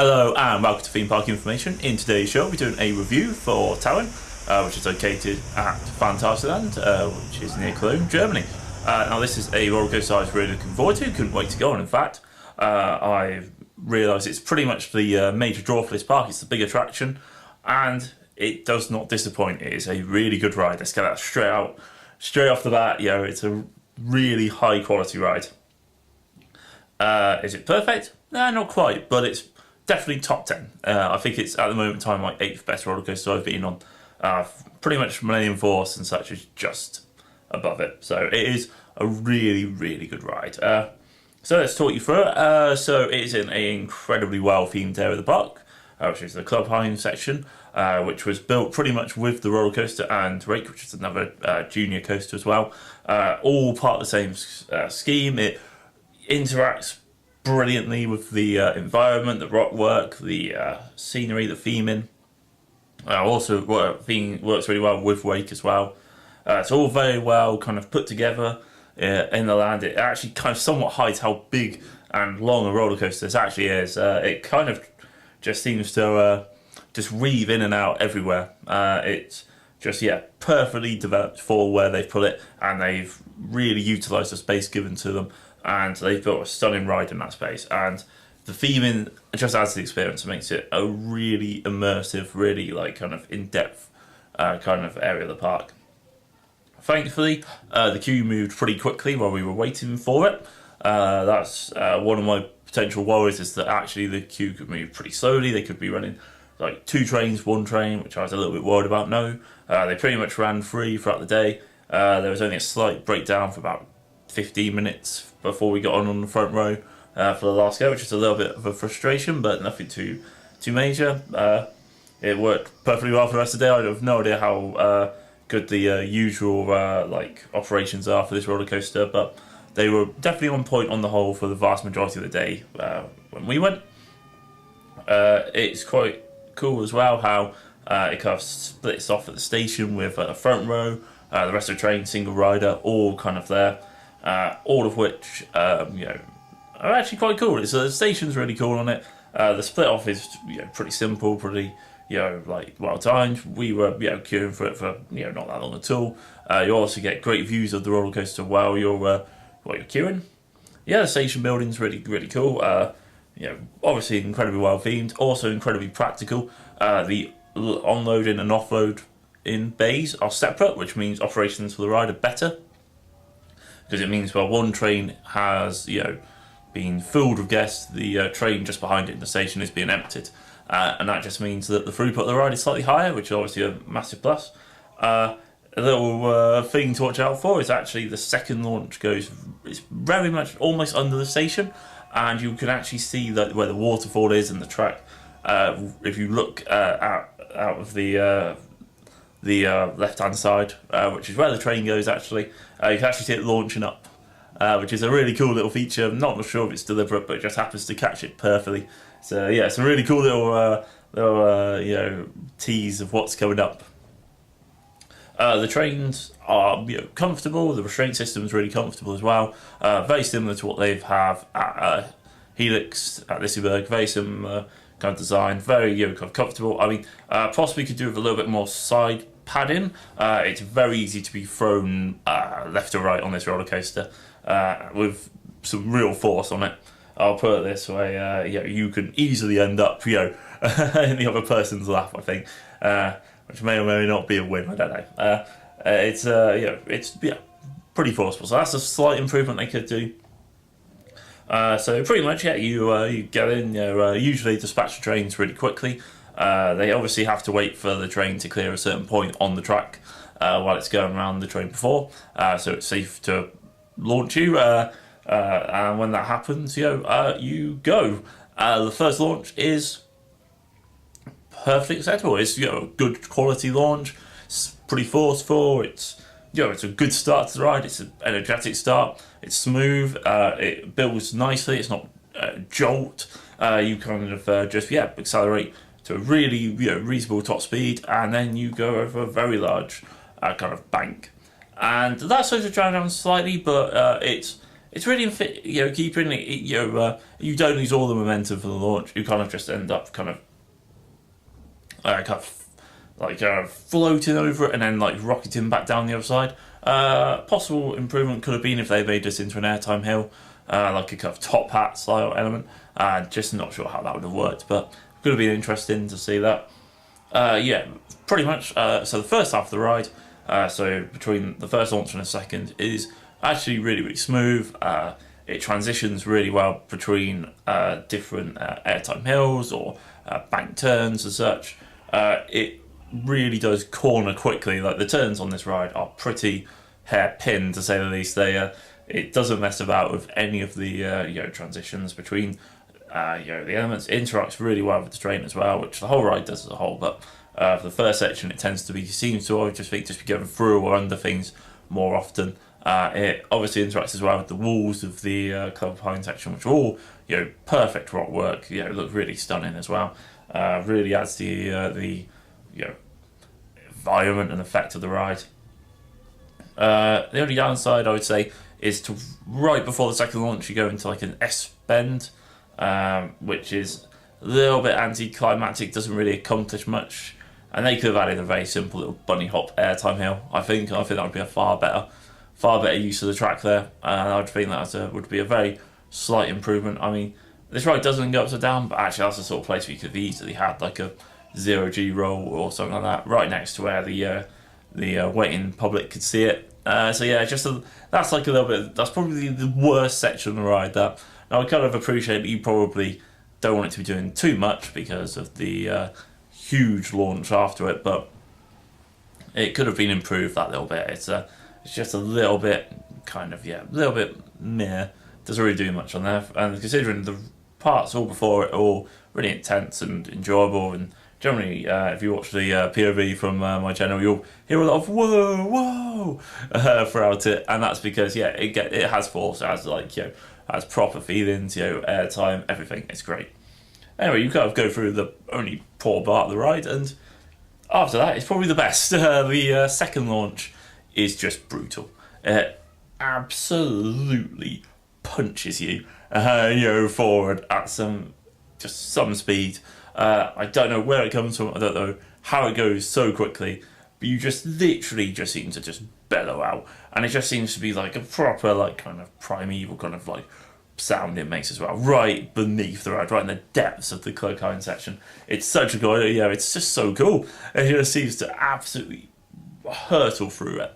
Hello and welcome to Theme Park Information. In today's show we're doing a review for Taron, which is located at Phantasialand, which is near Cologne, Germany. Now this is a roller coaster I was really looking forward to, couldn't wait to go on. In fact, I realised it's pretty much the major draw for this park. It's the big attraction and it does not disappoint. It is a really good ride. Let's get that straight off the bat. It's a really high quality ride. Is it perfect? Nah, not quite, but it's definitely top 10. I think it's at the moment in time my 8th best roller coaster I've been on. Pretty much Millennium Force and such is just above it. So it is a really, really good ride. So let's talk you through it. So it is in an incredibly well themed area of the park, which is the Clubheim section, which was built pretty much with the roller coaster and Rake, which is another junior coaster as well. All part of the same scheme. It interacts brilliantly with the environment, the rock work, the scenery, the theming. Also, theming works really well with Wake as well. It's all very well kind of put together in the land. It actually kind of somewhat hides how big and long a roller coaster this actually is. It kind of just seems to just weave in and out everywhere. It's just, perfectly developed for where they've put it, and they've really utilised the space given to them. And they've built a stunning ride in that space, and the theming just adds to the experience. It makes it a really immersive, really kind of in-depth kind of area of the park. Thankfully, the queue moved pretty quickly while we were waiting for it. That's one of my potential worries, is that actually the queue could move pretty slowly. They could be running like 2 trains, 1 train, which I was a little bit worried about. No, they pretty much ran free throughout the day. There was only a slight breakdown for about 15 minutes before we got on the front row for the last go, which is a little bit of a frustration, but nothing too major. It worked perfectly well for the rest of the day. I have no idea how good the usual operations are for this roller coaster, but they were definitely on point on the whole for the vast majority of the day when we went. It's quite cool as well how it kind of splits off at the station with a front row, the rest of the train, single rider, all kind of there. All of which are actually quite cool. So the station's really cool on it. The split off is pretty simple, pretty well timed. We were queuing for it for not that long at all. You also get great views of the roller coaster while you're queuing. The station building's really cool. Obviously incredibly well themed, also incredibly practical. The onloading and offload in bays are separate, which means operations for the ride are better. Because it means, well, one train has, been filled with guests, the train just behind it in the station is being emptied. And that just means that the throughput of the ride is slightly higher, which is obviously a massive plus. A little thing to watch out for is actually the second launch it's very much almost under the station, and you can actually see where the waterfall is and the track. If you look out of the left-hand side, which is where the train goes actually, you can actually see it launching up, which is a really cool little feature. I'm not sure if it's deliberate, but it just happens to catch it perfectly. So it's a really cool little tease of what's coming up. The trains are comfortable. The restraint system is really comfortable as well. Very similar to what they have at Helix at Liseberg. Very similar kind of design. Very kind of comfortable. I mean, possibly could do with a little bit more side padding. It's very easy to be thrown left or right on this roller coaster with some real force on it. I'll put it this way: you can easily end up, in the other person's lap. I think, which may or may not be a win. I don't know. It's pretty forceful. So that's a slight improvement they could do. So pretty much, you go in. Usually dispatch the trains really quickly. They obviously have to wait for the train to clear a certain point on the track while it's going around the train before, so it's safe to launch you. And when that happens, you go. The first launch is perfectly acceptable. It's a good quality launch. It's pretty forceful. It's a good start to the ride. It's an energetic start. It's smooth. It builds nicely. It's not jolt. You kind of just accelerate to a really reasonable top speed, and then you go over a very large kind of bank, and that slows the train down slightly, but it's it's really keeping it, you don't lose all the momentum for the launch. You kind of just end up floating over it and then like rocketing back down the other side. Possible improvement could have been if they made this into an airtime hill, like a kind of top hat style element. Just not sure how that would have worked, but could have been interesting to see that. Yeah, pretty much. So the first half of the ride, so between the first launch and the second, is actually really, really smooth. It transitions really well between different airtime hills or bank turns and such. It really does corner quickly. Like the turns on this ride are pretty hairpin, to say the least. It doesn't mess about with any of the transitions between the elements. It interacts really well with the train as well, which the whole ride does as a whole. But for the first section, it seems to I just be going through or under things more often. It obviously interacts as well with the walls of the Club Pine section, which are all perfect rock work. Look really stunning as well. Really adds the environment and effect of the ride. The only downside I would say is to right before the second launch you go into like an S bend, which is a little bit anticlimactic, doesn't really accomplish much, and they could have added a very simple little bunny hop airtime hill. I think that would be a far better use of the track there, and I would think that would be a very slight improvement. I mean, this ride doesn't go upside down, but actually that's the sort of place where you could have easily had like a 0G roll or something like that right next to where the waiting public could see it. That's like a little bit. That's probably the worst section of the ride. That now I kind of appreciate that you probably don't want it to be doing too much because of the huge launch after it, but it could have been improved that little bit. It's just a little bit a little bit meh. Doesn't really do much on there, and considering the parts all before it are all really intense and enjoyable, and generally if you watch the POV from my channel, you'll hear a lot of whoa throughout it, and that's because it has force, it has has proper feelings, airtime, everything. It's great. Anyway, you kind of go through the only poor part of the ride, and after that it's probably the best. The second launch is just brutal. It absolutely punches you forward at some speed. I don't know where it comes from, I don't know how it goes so quickly, but you just literally just seem to just bellow out, and it just seems to be like a proper kind of primeval kind of like sound it makes as well, right beneath the ride, right in the depths of the Cloakine section. It's such a good, it's just so cool. It just seems to absolutely hurtle through it,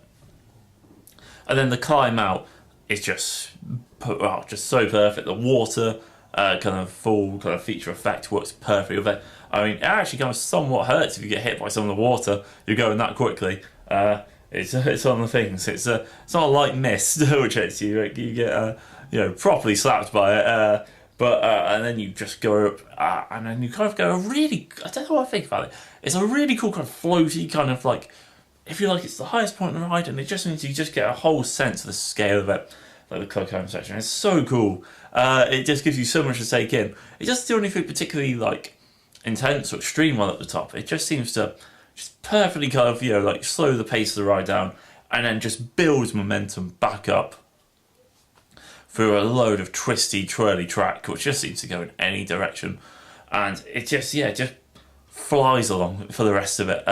and then the climb out is just so perfect. The water full feature effect works perfectly with it. I mean, it actually kind of somewhat hurts if you get hit by some of the water. You're going that quickly. It's one of the things. It's not a light mist which hits you. You get properly slapped by it. And then you just go up, and then you kind of go a really. I don't know what I think about it. It's a really cool kind of floaty kind of like. If you like, it's the highest point in the ride, and it just means you just get a whole sense of the scale of it. Like the Cloakine section, it's so cool. It just gives you so much to take in. It doesn't do anything particularly like intense or extreme while at the top. It just seems to just perfectly kind of slow the pace of the ride down, and then just builds momentum back up through a load of twisty, twirly track, which just seems to go in any direction, and it just flies along for the rest of it.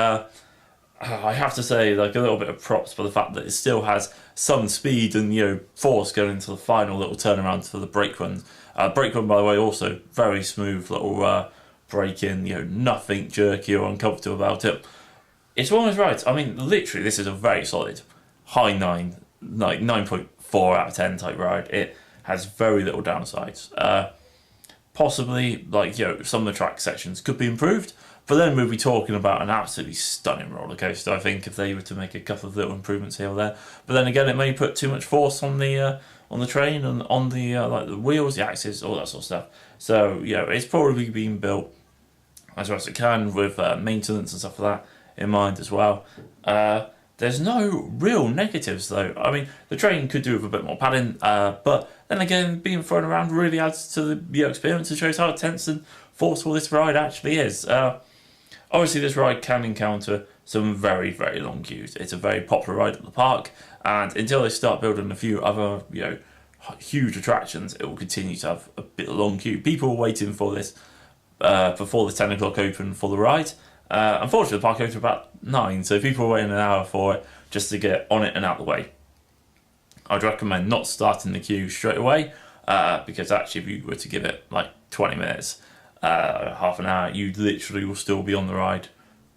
I have to say, a little bit of props for the fact that it still has some speed and force going into the final little turnaround for the brake runs. Brake run, by the way, also very smooth little brake in. Nothing jerky or uncomfortable about it. It's one of those rides. I mean, literally, this is a very solid high 9.4 out of 10 type ride. It has very little downsides. Possibly, some of the track sections could be improved. But then we'll be talking about an absolutely stunning roller coaster, I think, if they were to make a couple of little improvements here or there. But then again, it may put too much force on the train and on the the wheels, the axles, all that sort of stuff. So it's probably being built as well as it can with maintenance and stuff like that in mind as well. There's no real negatives though. I mean, the train could do with a bit more padding, but then again, being thrown around really adds to the experience and shows how tense and forceful this ride actually is. Obviously, this ride can encounter some very, very long queues. It's a very popular ride at the park, and until they start building a few other, huge attractions, it will continue to have a bit long queue. People were waiting for this before the 10 o'clock open for the ride. Unfortunately, the park opened about 9, so people were waiting an hour for it just to get on it and out the way. I'd recommend not starting the queue straight away, because actually if you were to give it like 20 minutes, half an hour, you literally will still be on the ride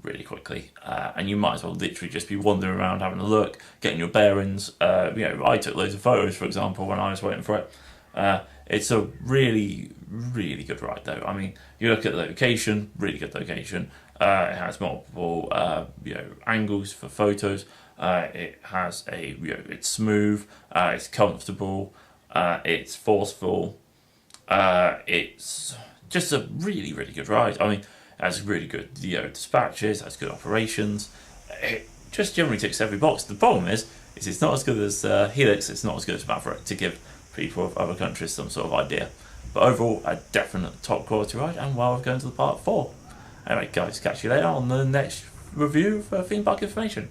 really quickly, and you might as well literally just be wandering around having a look, getting your bearings. I took loads of photos, for example, when I was waiting for it. It's a really, really good ride though. I mean, you look at the location, really good location. It has multiple angles for photos. It has it's smooth, it's comfortable, it's forceful, it's just a really, really good ride. I mean, it has really good dispatches, has good operations. It just generally ticks every box. The problem is it's not as good as Helix, it's not as good as Maverick, to give people of other countries some sort of idea. But overall, a definite top quality ride, and well worth going to the park for. Anyway, guys, catch you later on the next review for Theme Park Information.